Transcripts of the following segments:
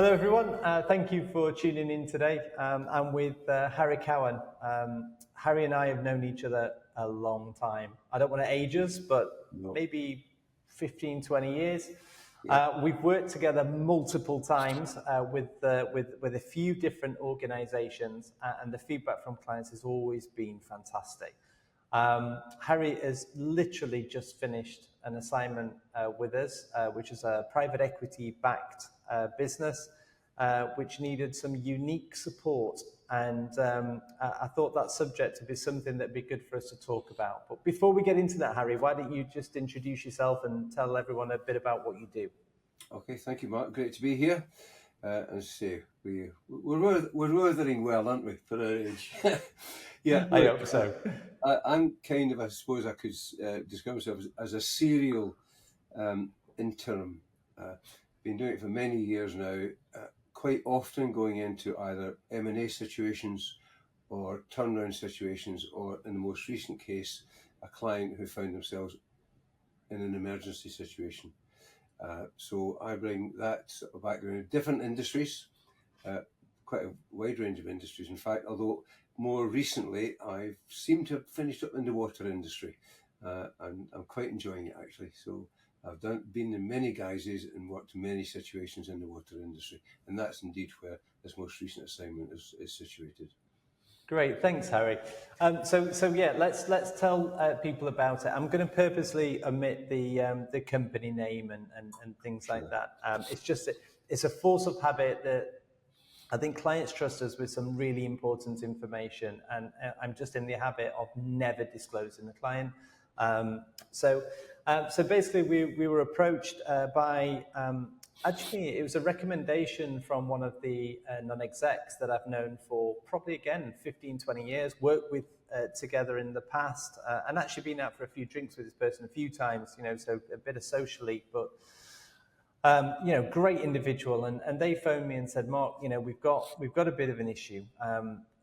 Hello, everyone. Thank you for tuning in today. I'm with Harry Cowan. Harry and I have known each other a long time. I don't want to age us, but maybe 15, 20 years. Yeah. We've worked together multiple times with a few different organizations, and the feedback from clients has always been fantastic. Harry has literally just finished an assignment with us, which is a private equity-backed business, which needed some unique support. And I thought that subject would be something that'd be good for us to talk about. But before we get into that, Harry, why don't you just introduce yourself and tell everyone a bit about what you do? Okay, thank you, Mark. Great to be here. As I say, we're weathering well, aren't we, for our age? Yeah, I hope so. I'm kind of, I suppose I could describe myself as a serial interim. Been doing it for many years now, quite often going into either M&A situations or turnaround situations, or in the most recent case, a client who found themselves in an emergency situation. So I bring that sort of background in different industries, quite a wide range of industries, in fact, although more recently I seem to have finished up in the water industry, and I'm quite enjoying it actually. So I've been in many guises and worked in many situations in the water industry, and that's indeed where this most recent assignment is situated. Great, thanks, Harry. So yeah, let's tell people about it. I'm going to purposely omit the company name and things like that. It's a force of habit that I think clients trust us with some really important information, and I'm just in the habit of never disclosing the client. So basically, we were approached by. Actually, it was a recommendation from one of the non-execs that I've known for probably, again, 15, 20 years, worked with together in the past, and actually been out for a few drinks with this person a few times, so a bit of socially, but, great individual. And they phoned me and said, Mark, we've got a bit of an issue.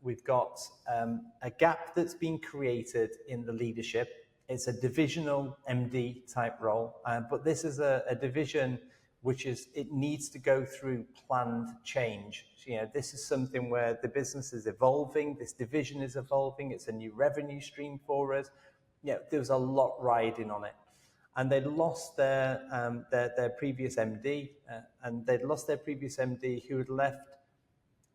We've got a gap that's been created in the leadership. It's a divisional MD type role, but this is a division which it needs to go through planned change. This is something where the business is evolving, this division is evolving, it's a new revenue stream for us. There was a lot riding on it. And they'd lost their previous MD, who had left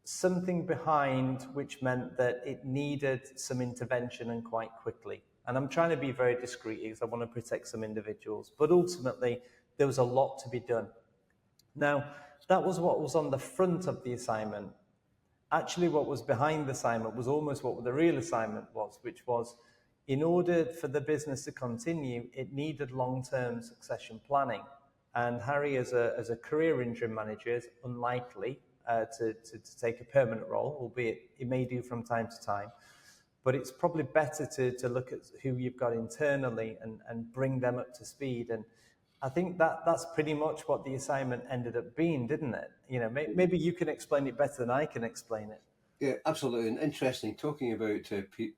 something behind, which meant that it needed some intervention, and quite quickly. And I'm trying to be very discreet because I want to protect some individuals, but ultimately there was a lot to be done. Now, that was what was on the front of the assignment. Actually, what was behind the assignment was almost what the real assignment was, which was, in order for the business to continue, it needed long-term succession planning. And Harry, as a career interim manager, is unlikely to take a permanent role, albeit it may do from time to time. But it's probably better to look at who you've got internally and bring them up to speed. And I think that's pretty much what the assignment ended up being, didn't it? Maybe you can explain it better than I can explain it. Yeah, absolutely. And interesting, talking about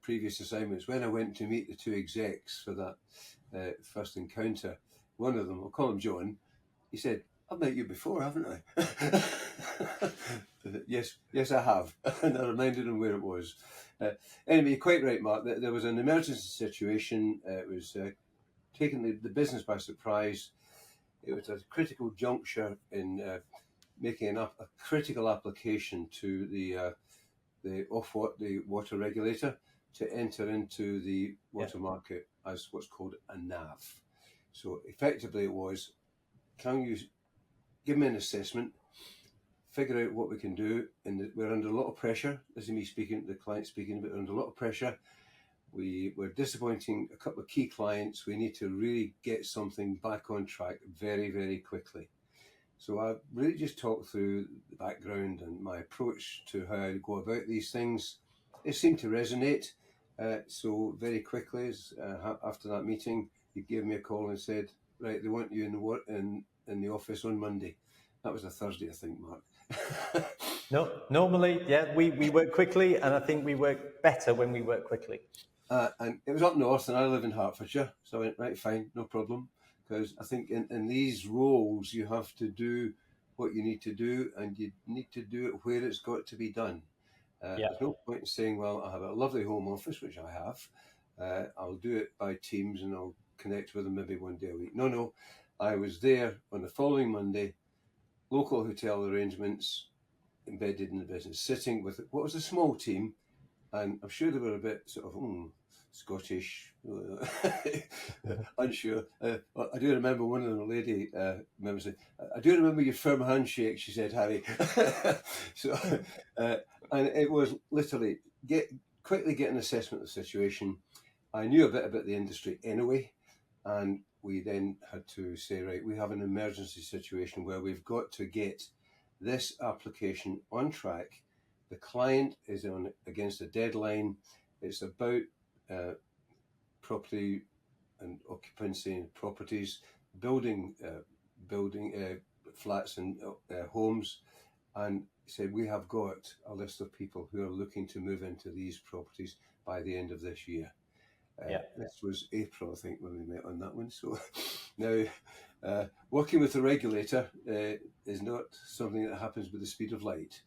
previous assignments, when I went to meet the two execs for that first encounter, one of them, I'll call him John, he said, I've met you before, haven't I? Yes, I have. And I reminded him where it was. Anyway, you're quite right, Mark. There was an emergency situation. It was taking the business by surprise. It was a critical juncture in making a critical application to the water regulator to enter into the water market as what's called a NAV. So effectively it was, can you give me an assessment, figure out what we can do, and we're under a lot of pressure. This is me speaking, the client speaking, but we're under a lot of pressure. We're disappointing a couple of key clients. We need to really get something back on track very, very quickly. So I really just talked through the background and my approach to how I go about these things. It seemed to resonate. So very quickly, after that meeting, he gave me a call and said, right, they want you in the office on Monday. That was a Thursday, I think, Mark. No, normally, yeah, we work quickly, and I think we work better when we work quickly. And it was up north, and I live in Hertfordshire, so I went, right, fine, no problem. Because I think in these roles, you have to do what you need to do, and you need to do it where it's got to be done. Yeah. There's no point in saying, well, I have a lovely home office, which I have. I'll do it by Teams and I'll connect with them maybe one day a week. No. I was there on the following Monday, local hotel arrangements, embedded in the business, sitting with what was a small team, and I'm sure they were a bit sort of Scottish, unsure. I do remember one of the lady members said, "I do remember your firm handshake," she said, Harry. So, and it was literally quickly get an assessment of the situation. I knew a bit about the industry anyway, and we then had to say, right, we have an emergency situation where we've got to get this application on track. The client is on against a deadline. It's about property and occupancy and properties, building flats and homes, and said we have got a list of people who are looking to move into these properties by the end of this year. This was April, I think, when we met on that one. So now, working with the regulator is not something that happens with the speed of light.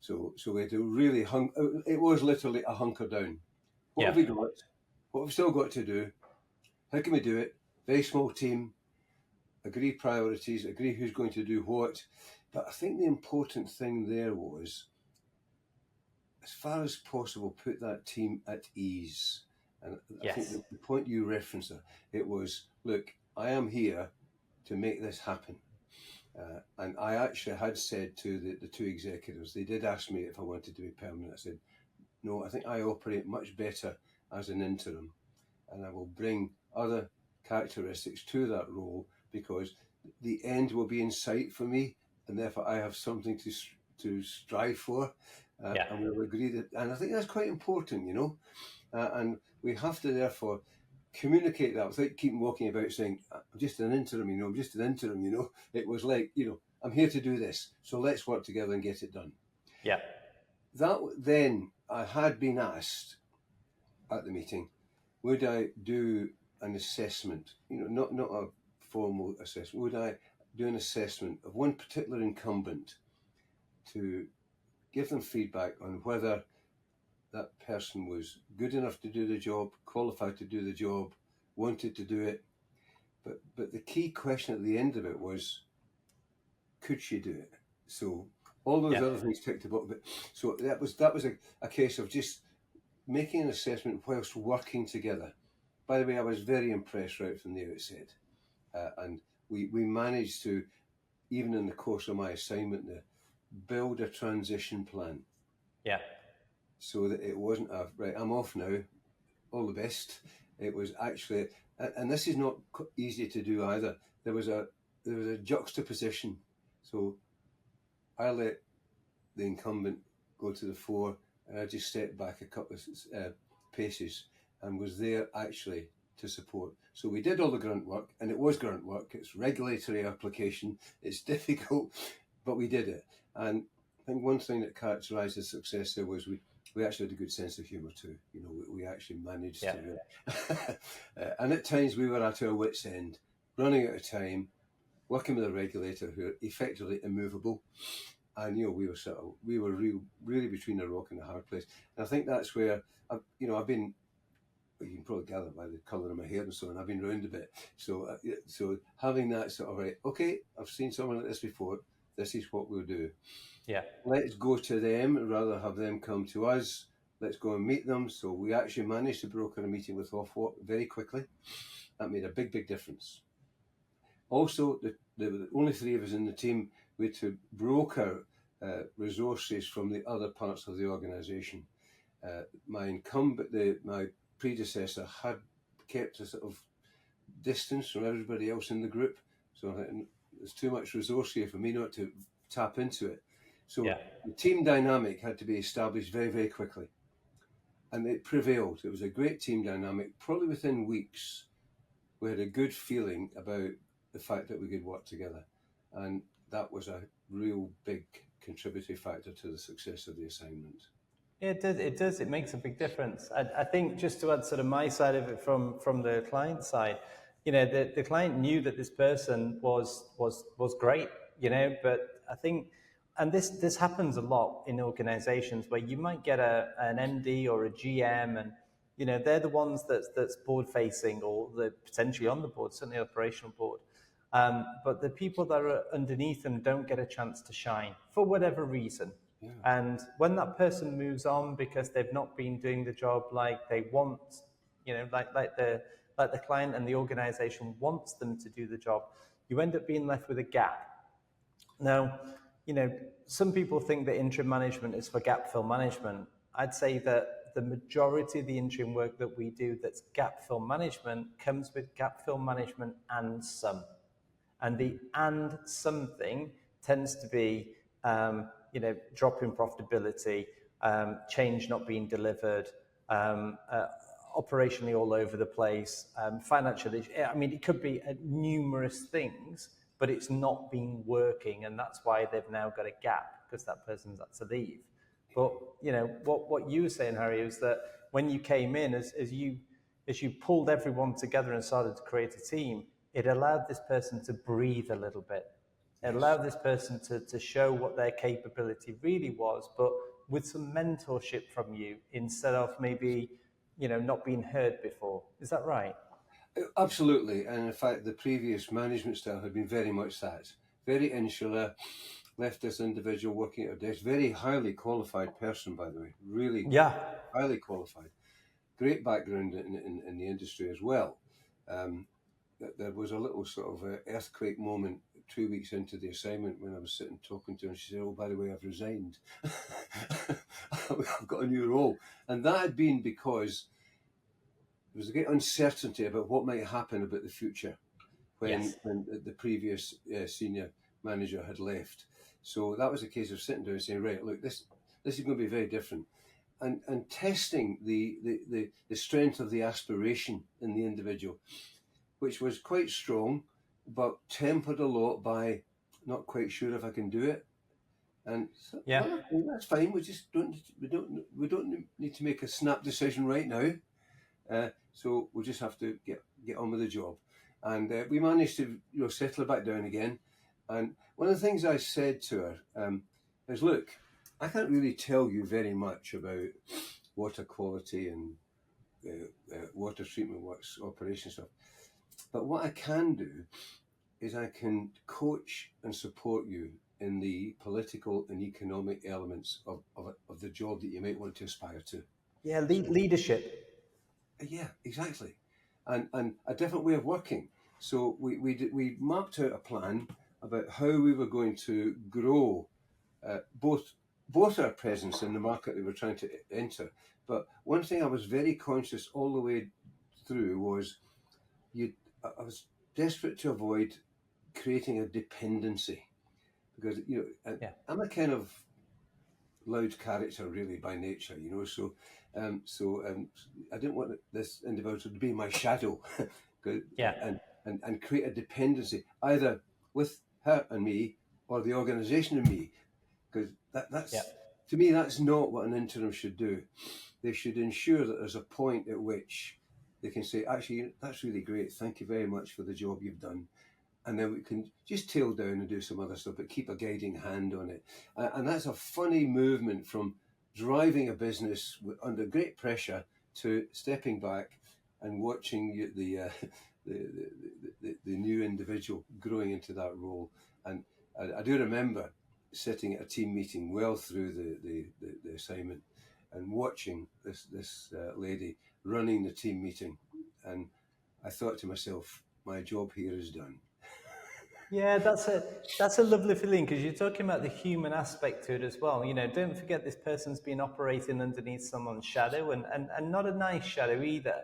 So we had to really it was literally a hunker down. What have we got? What have we still got to do? How can we do it? Very small team, agree priorities, agree who's going to do what. But I think the important thing there was, as far as possible, put that team at ease. And I think the point you referenced, it was, look, I am here to make this happen. And I actually had said to the two executives, they did ask me if I wanted to be permanent. I said, no, I think I operate much better as an interim, and I will bring other characteristics to that role because the end will be in sight for me, and therefore I have something to strive for. And we'll agree that, and I think that's quite important, and we have to therefore communicate that without keeping walking about saying, I'm just an interim, I'm just an interim, It was like, I'm here to do this, so let's work together and get it done. Yeah. That then, I had been asked at the meeting, would I do an assessment, not a formal assessment, would I do an assessment of one particular incumbent to give them feedback on whether that person was good enough to do the job, qualified to do the job, wanted to do it. But the key question at the end of it was, could she do it? So all those other things ticked about. But so that was a case of just making an assessment whilst working together. By the way, I was very impressed right from the outset, and we managed to, even in the course of my assignment, build a transition plan. Yeah. So that it wasn't right, I'm off now, all the best. It was actually, and this is not easy to do either. There was a juxtaposition. So I let the incumbent go to the fore, and I just stepped back a couple of paces and was there actually to support. So we did all the grunt work, and it was grunt work. It's regulatory application. It's difficult, but we did it. And I think one thing that characterised the success there was we actually had a good sense of humour too. We actually managed to. And at times we were at our wits' end, running out of time, working with a regulator who are effectively immovable. And we were really between a rock and a hard place. And I think that's where I've been. You can probably gather by the colour of my hair and so on. I've been round a bit, so having that sort of right. Okay, I've seen someone like this before. This is what we'll do. Yeah. Let's go to them rather than have them come to us. Let's go and meet them. So we actually managed to broker a meeting with Ofwat very quickly. That made a big big Also, there were only three of us in the team. We had to broker resources from the other parts of the organisation. My predecessor had kept a sort of distance from everybody else in the group, so there's too much resource here for me not to tap into it. So the team dynamic had to be established very, very quickly, and it prevailed. It was a great team dynamic. Probably within weeks, we had a good feeling about the fact that we could work together, and that was a real big contributory factor to the success of the assignment. It does. It makes a big difference. I think just to add sort of my side of it from the client side, the client knew that this person was great. But I think, and this happens a lot in organizations where you might get an MD or a GM, and they're the ones that's board facing, or they're potentially on the board, certainly operational board. But the people that are underneath them don't get a chance to shine for whatever reason. Yeah. And when that person moves on because they've not been doing the job like they want, like the client and the organization wants them to do the job, you end up being left with a gap. Now, some people think that interim management is for gap fill management. I'd say that the majority of the interim work that we do that's gap fill management comes with gap fill management and some. And the and something tends to be, drop in profitability, change not being delivered, operationally all over the place, financially. I mean, it could be numerous things, but it's not been working, and that's why they've now got a gap, because that person's had to leave. But what you were saying, Harry, is that when you came in, as you pulled everyone together and started to create a team, it allowed this person to breathe a little bit. It allowed this person to show what their capability really was, but with some mentorship from you, instead of maybe not being heard before. Is that right? Absolutely, and in fact, the previous management style had been very much that. Very insular, left this individual working at a desk. Very highly qualified person, by the way. Really, highly qualified. Great background in the industry as well. There was a little sort of earthquake moment 2 weeks into the assignment when I was sitting talking to her, and she said, "Oh, by the way, I've resigned. I've got a new role." And that had been because there was a great uncertainty about what might happen about the future when the previous senior manager had left. So that was a case of sitting down and saying, right, look, this is going to be very different. And testing the strength of the aspiration in the individual, which was quite strong, but tempered a lot by not quite sure if I can do it. And so, well, that's fine. We don't need to make a snap decision right now. So we'll just have to get on with the job. And we managed to settle her back down again. And one of the things I said to her is, look, I can't really tell you very much about water quality and water treatment works, operation stuff. But what I can do is I can coach and support you in the political and economic elements of the job that you might want to aspire to. Yeah, leadership. Yeah, exactly. And a different way of working. So we mapped out a plan about how we were going to grow both our presence in the market that we're trying to enter. But one thing I was very conscious all the way through was I was desperate to avoid creating a dependency, because I'm a kind of loud character really by nature, so I didn't want this individual to be my shadow and create a dependency either with her and me or the organization and me, because that's to me, that's not what an interim should do. They should ensure that there's a point at which they can say, actually, that's really great, thank you very much for the job you've done. And then we can just tail down and do some other stuff, but keep a guiding hand on it. And that's a funny movement from driving a business under great pressure to stepping back and watching the new individual growing into that role. And I do remember sitting at a team meeting well through the assignment and watching this lady running the team meeting. And I thought to myself, my job here is done. Yeah, that's a lovely feeling, because you're talking about the human aspect to it as well. Don't forget this person's been operating underneath someone's shadow, and not a nice shadow either.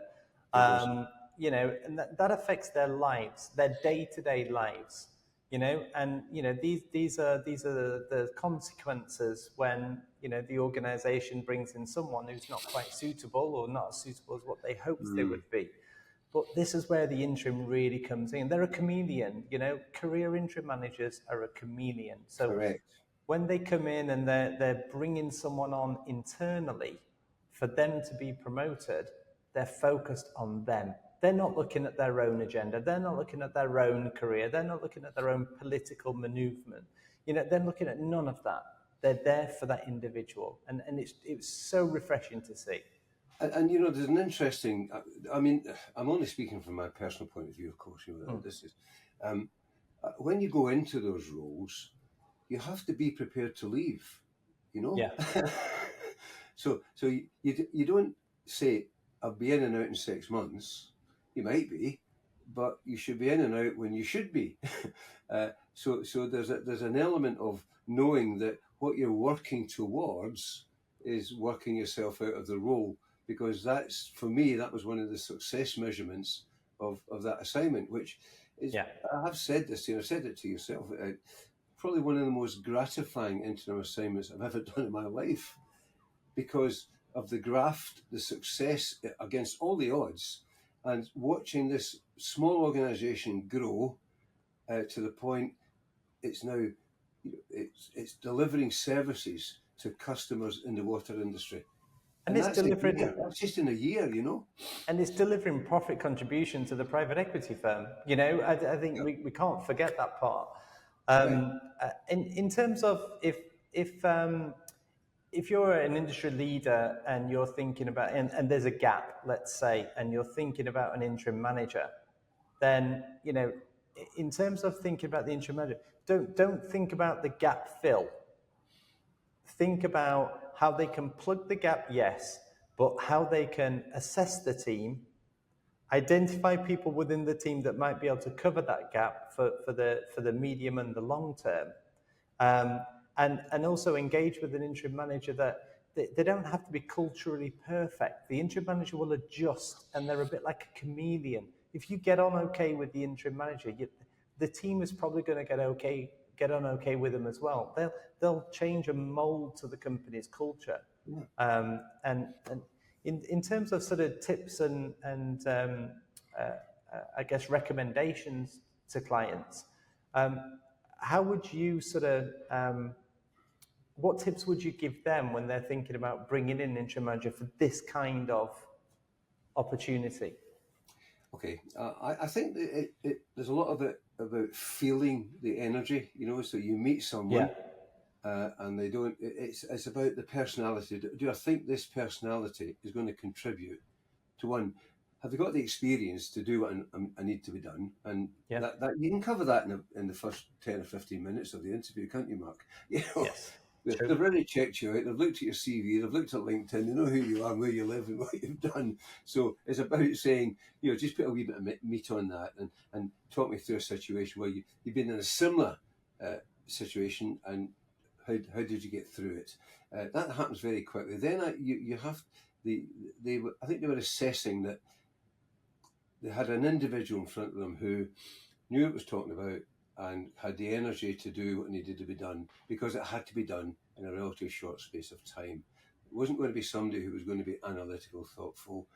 And that affects their lives, their day-to-day lives. And these are the consequences when the organization brings in someone who's not quite suitable, or not as suitable as what they hoped they would be. But this is where the interim really comes in. They're a chameleon, career interim managers are a chameleon. So Correct. When they come in and they're bringing someone on internally for them to be promoted, they're focused on them. they're not looking at their own agenda. They're not looking at their own career. They're not looking at their own political maneuvement. They're looking at none of that. They're there for that individual. And it's so refreshing to see. And there's an interesting, I mean, I'm only speaking from my personal point of view, of course, this is, when you go into those roles, you have to be prepared to leave, Yeah. So you don't say, I'll be in and out in 6 months. You might be, but you should be in and out when you should be. So there's an element of knowing that what you're working towards is working yourself out of the role, because that's, for me, that was one of the success measurements of that assignment, which is, Yeah. I have said this to you, I've said it to yourself, probably one of the most gratifying interim assignments I've ever done in my life, because of the graft, the success against all the odds, and watching this small organisation grow to the point it's now, it's delivering services to customers in the water industry. And it's delivering. That's just in a year, And it's delivering profit contribution to the private equity firm. I think we can't forget that part. In terms of if you're an industry leader and you're thinking about, and there's a gap, let's say, and you're thinking about an interim manager, then, in terms of thinking about the interim manager, don't think about the gap fill. Think about how they can plug the gap, yes, but how they can assess the team, identify people within the team that might be able to cover that gap for the medium and the long term, and also engage with an interim manager that they don't have to be culturally perfect. The interim manager will adjust, and they're a bit like a chameleon. If you get on okay with the interim manager, the team is probably going to get on okay with them as well. They'll change and mold to the company's culture. Yeah. And in terms of sort of tips and I guess recommendations to clients, how would you sort of what tips would you give them when they're thinking about bringing in an interim manager for this kind of opportunity? Okay, I think there's a lot of it about feeling the energy, so you meet someone and they don't, it's about the personality. Do I think this personality is going to contribute to one? Have they got the experience to do what I need to be done? And that you can cover that in the first 10 or 15 minutes of the interview, can't you, Mark? Yes. They've already checked you out, they've looked at your CV, they've looked at LinkedIn, they know who you are, where you live and what you've done. So it's about saying, just put a wee bit of meat on that and talk me through a situation where you've been in a similar situation, and how did you get through it? That happens very quickly. Then you have, I think they were assessing that they had an individual in front of them who knew what it was talking about and had the energy to do what needed to be done, because it had to be done in a relatively short space of time. It wasn't going to be somebody who was going to be analytical, thoughtful,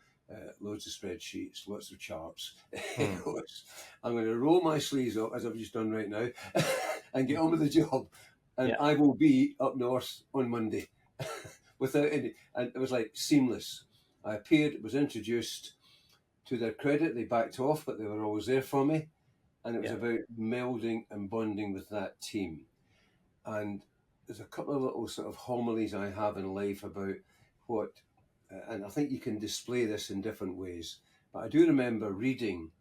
loads of spreadsheets, lots of charts. I'm going to roll my sleeves up, as I've just done right now, and get on with the job. And I will be up north on Monday without any. And it was like seamless. I appeared, was introduced. To their credit, they backed off, but they were always there for me. And it was about melding and bonding with that team. And there's a couple of little sort of homilies I have in life about what, and I think you can display this in different ways. But I do remember reading,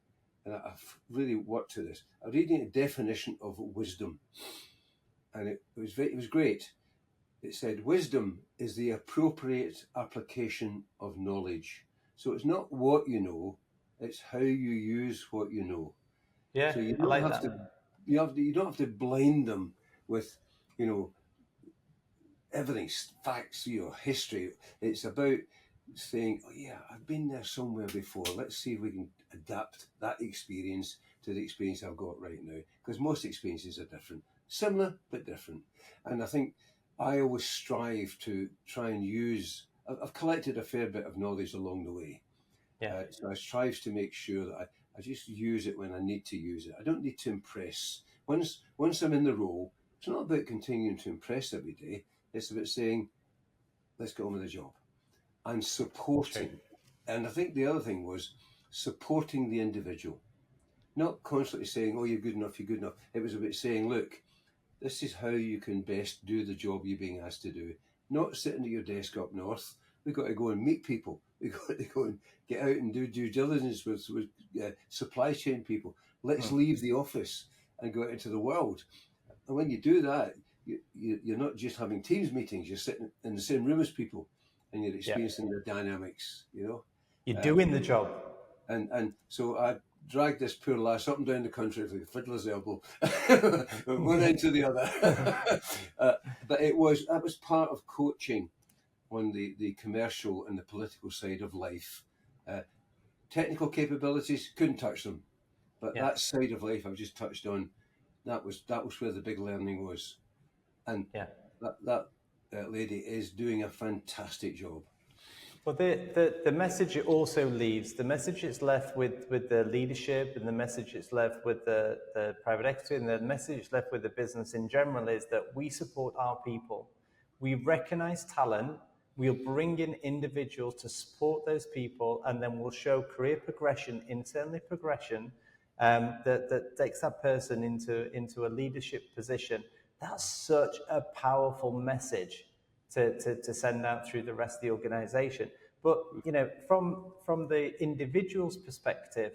and I've really worked to this, reading a definition of wisdom. And it was great. It said, wisdom is the appropriate application of knowledge. So it's not what you know, it's how you use what you know. Yeah, so you don't I like have that. You don't have to blind them with, everything, facts, history. It's about saying, oh yeah, I've been there somewhere before. Let's see if we can adapt that experience to the experience I've got right now. Because most experiences are different. Similar, but different. And I think I always strive to try and use, I've collected a fair bit of knowledge along the way. So I strive to make sure that I just use it when I need to use it. I don't need to impress. Once I'm in the role, it's not about continuing to impress every day. It's about saying, let's get on with the job and supporting. And I think the other thing was supporting the individual, not constantly saying, oh, you're good enough, you're good enough. It was about saying, look, this is how you can best do the job you're being asked to do. Not sitting at your desk up north. We've got to go and meet people. We've got to go and get out and do due diligence with supply chain people. Let's leave the office and go out into the world. And when you do that, you're not just having Teams meetings, you're sitting in the same room as people and you're experiencing the dynamics, you know. You're doing the job. And so I dragged this poor lass up and down the country like a fiddler's elbow, one end to the other. But that was part of coaching on the commercial and the political side of life. Technical capabilities, couldn't touch them. But that side of life I've just touched on, that was where the big learning was. And that lady is doing a fantastic job. Well, the message it also leaves, the message it's left with the leadership, and the message it's left with the private equity, and the message it's left with the business in general is that we support our people. We recognize talent, we'll bring in individuals to support those people, and then we'll show career progression, internally progression, that takes that person into a leadership position. That's such a powerful message to send out through the rest of the organization. But, you know, from the individual's perspective,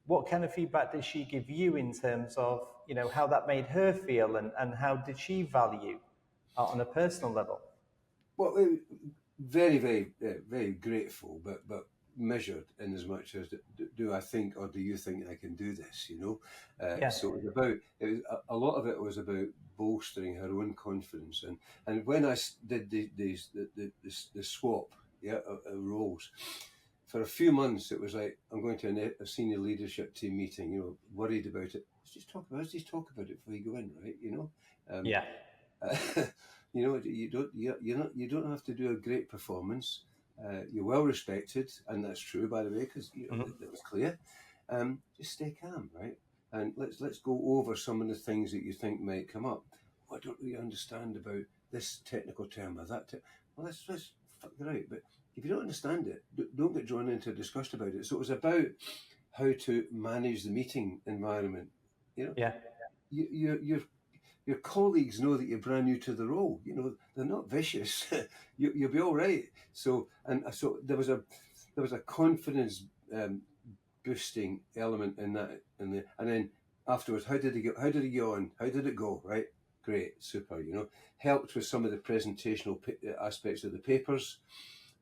what kind of feedback did she give you in terms of, you know, how that made her feel, and how did she value on a personal level? Well, very, very, very grateful, but measured in as much as do I think, or do you think I can do this, you know? So it was a lot of it was about bolstering her own confidence. And when I did the swap roles, for a few months it was like, I'm going to a senior leadership team meeting, you know, worried about it. Let's just talk about it before you go in, right? You know? You know, you don't have to do a great performance. You're well respected, and that's true, by the way, because you know, that was clear. Just stay calm, right? And let's go over some of the things that you think might come up. Oh, I don't really understand about this technical term or that. Well, let's fuck it out. But if you don't understand it, don't get drawn into a discussion about it. So it was about how to manage the meeting environment. You know, your colleagues know that you're brand new to the role. You know, they're not vicious. You'll be all right. So there was a confidence boosting element in that. And then afterwards, how did he go on? How did it go? Right, great, super. You know, helped with some of the presentational aspects of the papers.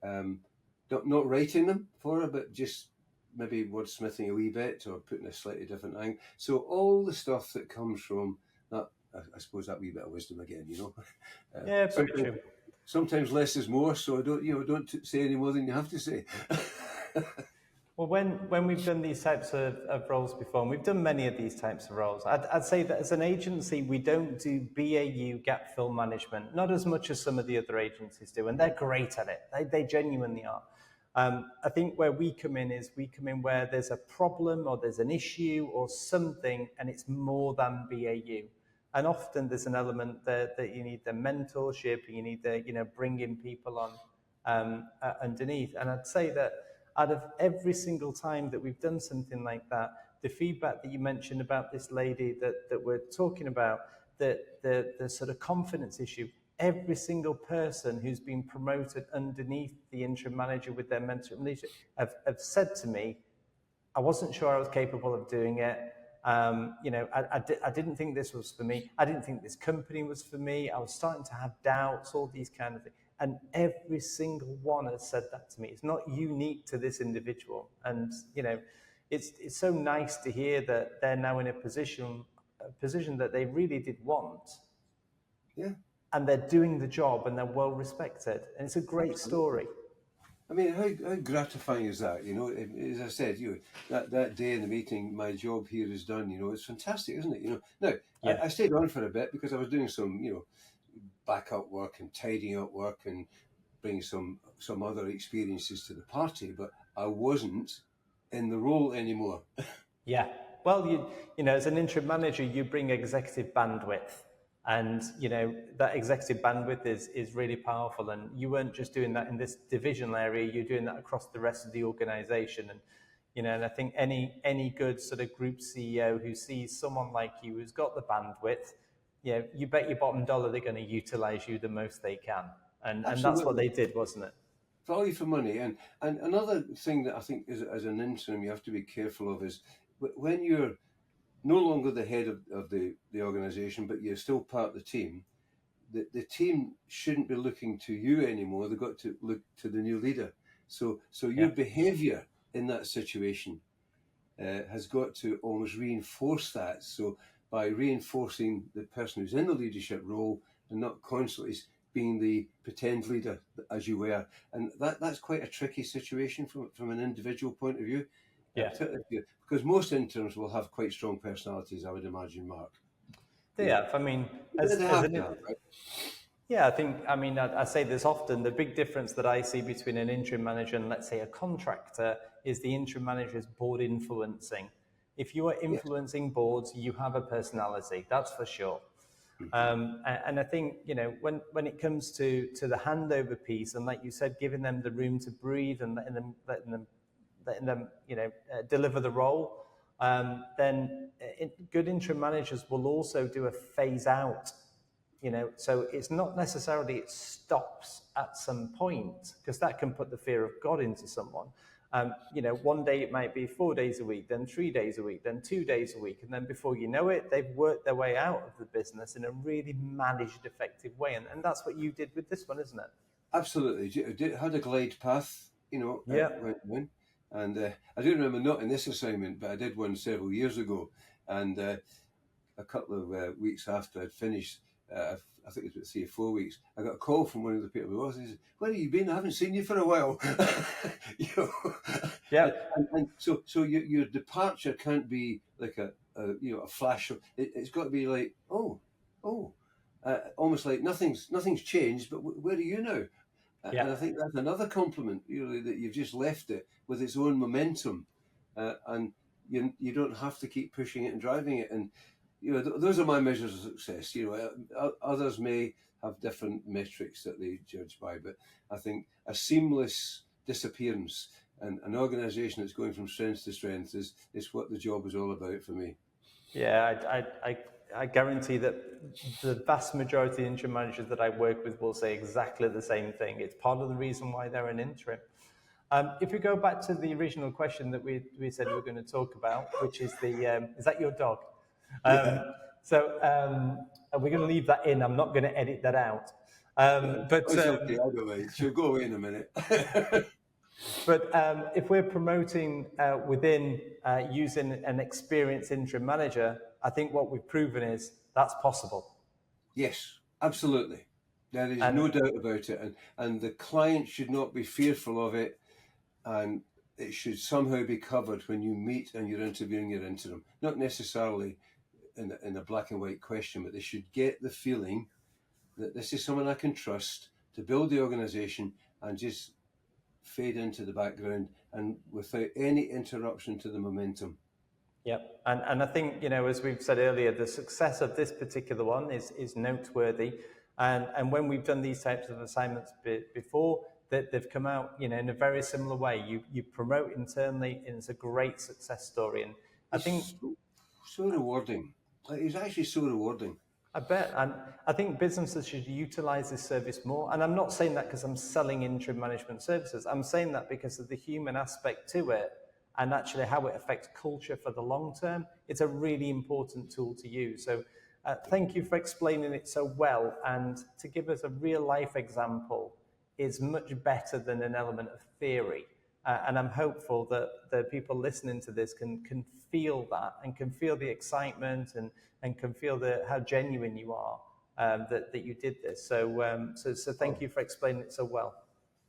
Not writing them for her, but just maybe wordsmithing a wee bit or putting a slightly different angle. So all the stuff that comes from that. I suppose that wee bit of wisdom again, you know. Very true. Sometimes less is more, so don't say any more than you have to say. Well, when we've done these types of roles before, and we've done many of these types of roles, I'd say that as an agency, we don't do BAU gap fill management, not as much as some of the other agencies do, and they're great at it. They genuinely are. I think where we come in where there's a problem or there's an issue or something, and it's more than BAU. And often there's an element that you need the mentorship, you need the, bringing people on underneath. And I'd say that out of every single time that we've done something like that, the feedback that you mentioned about this lady that we're talking about, the sort of confidence issue, every single person who's been promoted underneath the interim manager with their mentorship leadership have said to me, I wasn't sure I was capable of doing it. I didn't think this was for me. I didn't think this company was for me. I was starting to have doubts, all these kind of things. And every single one has said that to me. It's not unique to this individual. And, it's so nice to hear that they're now in a position that they really did want. Yeah. And they're doing the job and they're well respected. And it's a great story. I mean, how gratifying is that? You know, as I said, that day in the meeting, my job here is done. You know, it's fantastic, isn't it? You know, now I stayed on for a bit because I was doing some, backup work and tidying up work and bringing some other experiences to the party, but I wasn't in the role anymore. Yeah. Well, as an interim manager, you bring executive bandwidth. And, that executive bandwidth is really powerful. And you weren't just doing that in this divisional area, you're doing that across the rest of the organization. And, And I think any good sort of group CEO who sees someone like you who's got the bandwidth, you bet your bottom dollar they're going to utilize you the most they can. And that's what they did, wasn't it? Value for money. And another thing that I think is, as an interim, you have to be careful of is when you're no longer the head of the organisation, but you're still part of the team, the team shouldn't be looking to you anymore. They've got to look to the new leader. So your behaviour in that situation has got to almost reinforce that. So by reinforcing the person who's in the leadership role and not constantly being the pretend leader as you were. And that's quite a tricky situation from an individual point of view. Yeah. Because most interns will have quite strong personalities, I would imagine, Mark. Yeah, I mean, yeah, I say this often, the big difference that I see between an interim manager and, let's say, a contractor is the interim manager is board influencing. If you are influencing boards, you have a personality, that's for sure. And I think, when it comes to the handover piece, and like you said, giving them the room to breathe and letting them deliver the role, then good interim managers will also do a phase out. So it's not necessarily it stops at some point, because that can put the fear of God into someone. One day it might be 4 days a week, then 3 days a week, then 2 days a week. And then before you know it, they've worked their way out of the business in a really managed, effective way. And that's what you did with this one, isn't it? Absolutely. It had a glide path, went. And I do remember, not in this assignment, but I did one several years ago. And a couple of weeks after I'd finished, I think it was 3 or 4 weeks, I got a call from one of the people who was, he said, "Where have you been? I haven't seen you for a while." Yeah. And so your departure can't be like a flash of, it's got to be like, almost like nothing's changed, but where are you now? Yeah. And I think that's another compliment, that you've just left it with its own momentum, and you don't have to keep pushing it and driving it. And those are my measures of success. Others may have different metrics that they judge by, but I think a seamless disappearance and an organisation that's going from strength to strength is what the job is all about for me. Yeah, I guarantee that the vast majority of interim managers that I work with will say exactly the same thing. It's part of the reason why they're an interim. If we go back to the original question that we said we were going to talk about, which is is that your dog? So we're going to leave that in. I'm not going to edit that out. But it's okay, I don't mind. She'll go away in a minute. But if we're promoting within using an experienced interim manager, I think what we've proven is that's possible. Yes, absolutely. There is no doubt about it. And the client should not be fearful of it. And it should somehow be covered when you meet and you're interviewing your interim. Not necessarily in a black and white question, but they should get the feeling that this is someone I can trust to build the organisation and just fade into the background and without any interruption to the momentum. Yep. And I think, as we've said earlier, the success of this particular one is noteworthy. And when we've done these types of assignments before, that they've come out, in a very similar way. You promote internally, and it's a great success story. And I think so rewarding. It's actually so rewarding. I bet. And I think businesses should utilize this service more. And I'm not saying that because I'm selling interim management services. I'm saying that because of the human aspect to it and actually how it affects culture for the long term. It's a really important tool to use. So thank you for explaining it so well. And to give us a real life example is much better than an element of theory. And I'm hopeful that the people listening to this can feel that and can feel the excitement and can feel how genuine you are, that you did this. So thank you for explaining it so well.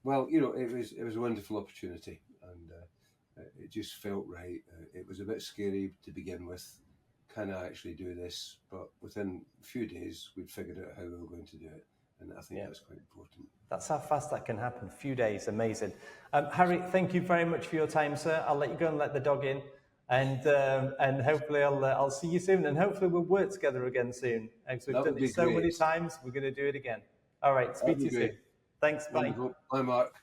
Well, it was a wonderful opportunity, and it just felt right. It was a bit scary to begin with. Can I actually do this? But within a few days, we'd figured out how we were going to do it. And I think that's quite important. That's how fast that can happen. A few days, amazing. Harry, thank you very much for your time, sir. I'll let you go and let the dog in, and hopefully I'll see you soon, and hopefully we'll work together again soon. Because we've done it so many times, we're going to do it again. All right, speak to you soon. Thanks, bye. Bye, Mark.